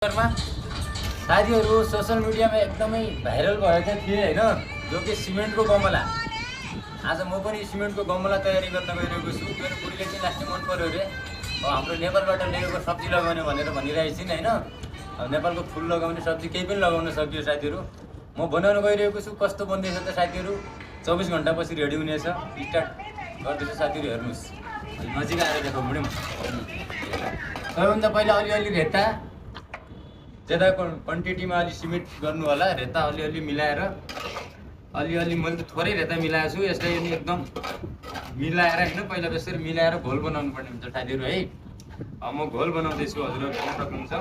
साथीहरू सोसल मिडियामा एकदमै भाइरल भएका थिए होइन, जो कि सिमेन्टको गमला। आज म पनि सिमेन्टको गमला तयारी गर्न गइरहेको छु। मेरो बुढीले चाहिँ लास्टै मन पर्यो अरे। हाम्रो नेपालबाट ल्याएको सब्जी लगाउने भनेर भनिरहेको छिन् होइन। नेपालको फुल लगाउने सब्जी केही पनि लगाउन सकियो साथीहरू। म बनाउन गइरहेको छु। कस्तो बन्दैछ त साथीहरू, 24 घन्टापछि रेडी हुनेछ। स्टार्ट गर्दैछु साथीहरू, हेर्नुहोस्। नजिक आएर देखाउँ बुढी। सबैभन्दा पहिला अलिअलि रेता, ज्यादा क्वान्टिटीमा अलि सिमेन्ट गर्नु होला। रेता अलिअलि मिलाएर, अलिअलि मैले त थोरै रेता मिलाएको छु। यसलाई अनि एकदम मिलाएर होइन, पहिला यसरी मिलाएर घोल बनाउनु पर्ने हुन्छ साथीहरू है। अब म घोल बनाउँदैछु, हजुरहरू हेर्न सक्नुहुन्छ।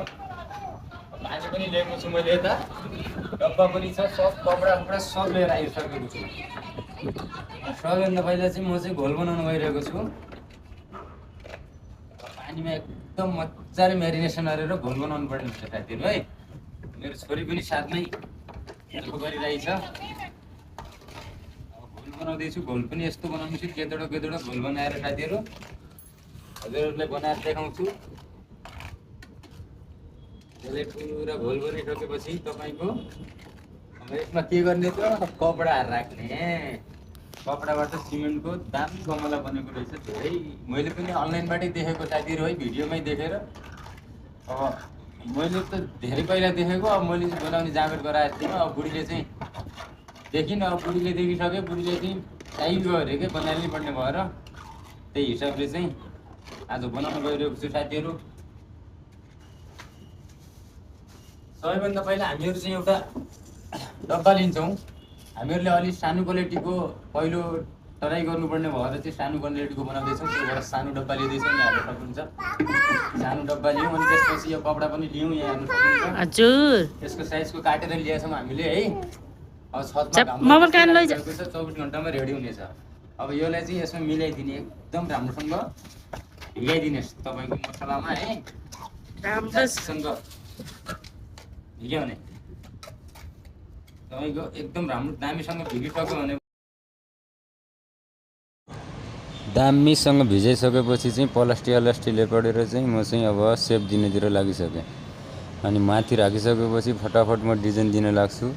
पानी पनि ल्याएको छु मैले, यता डब्बा पनि छ, सब कपडा सब लिएर आइसकेको छु। सबैभन्दा पहिला चाहिँ म चाहिँ घोल बनाउन गइरहेको छु। पानीमा एकदम मजाले म्यारिनेसन गरेर घोल बनाउनु पर्ने हुन्छ साथीहरू है। मेरो छोरी पनि साथमै हेल्प गरिरहेछ। अब घोल बनाउँदैछु। घोल पनि यस्तो बनाउँछु, गेदडो घोल बनाएर साथीहरू हजुरहरूलाई बनाएर देखाउँछु। यसले पुरा घोल बनिसकेपछि तपाईँको अब यसमा के गर्ने त, कपडाहरू राख्ने। कपडाबाट सिमेन्टको दामी गमला बनेको रहेछ। धेरै मैले पनि अनलाइनबाटै देखेको साथीहरू है, भिडियोमै देखेर। अब मैले त धेरै पहिला देखेको, अब मैले चाहिँ बनाउने जाँगर गराएको थिएँ। अब बुढीले चाहिँ देखिनँ, अब बुढीले देखिसक्यो। बुढीले चाहिँ चाहियो अरे के बनाइनै पर्ने भएर, त्यही हिसाबले चाहिँ आज बनाउन गइरहेको छु साथीहरू। सबैभन्दा पहिला हामीहरू चाहिँ एउटा डब्बा लिन्छौँ। हामीहरूले अलिक सानो क्वालिटीको पहिलो ट्राई गर्नुपर्ने भएर चाहिँ सानो क्वालिटीको बनाउँदैछौँ। त्यो भएर सानो डब्बा लिँदैछौँ, यहाँ हेर्न सक्नुहुन्छ। सानो डब्बा लियौँ, अनि त्यसपछि यो कपडा पनि लियौँ, यहाँ हेर्न सक्नुहुन्छ। हजुर, यसको साइजको काटेर ल्याएछौँ हामीले है। अब छतमा 24 घन्टामा रेडी हुनेछ। अब यसलाई चाहिँ यसमा मिलाइदिने, एकदम राम्रोसँग भिगाइदिने तपाईँको मसलामा है, राम्रोसँग भिगाउने। तपाईँको एकदम राम्रो दामीसँग भिगिसक्यो भने, दामीसँग भिजाइसकेपछि चाहिँ प्लास्टिक पडेर चाहिँ म चाहिँ अब सेप दिनेतिर लागिसकेँ। अनि माथि राखिसकेपछि फटाफट म डिजाइन दिन लाग्छु।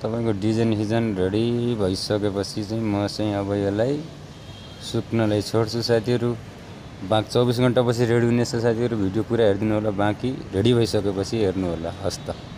तपाईँको डिजाइन रेडी भइसकेपछि चाहिँ म चाहिँ अब यसलाई सुक्नलाई छोड्छु साथीहरू। 24 घन्टापछि रेडी हुनेछ साथीहरू। भिडियो पुरा हेरिदिनु होला, बाँकी रेडी भइसकेपछि हेर्नु होला। हस्त।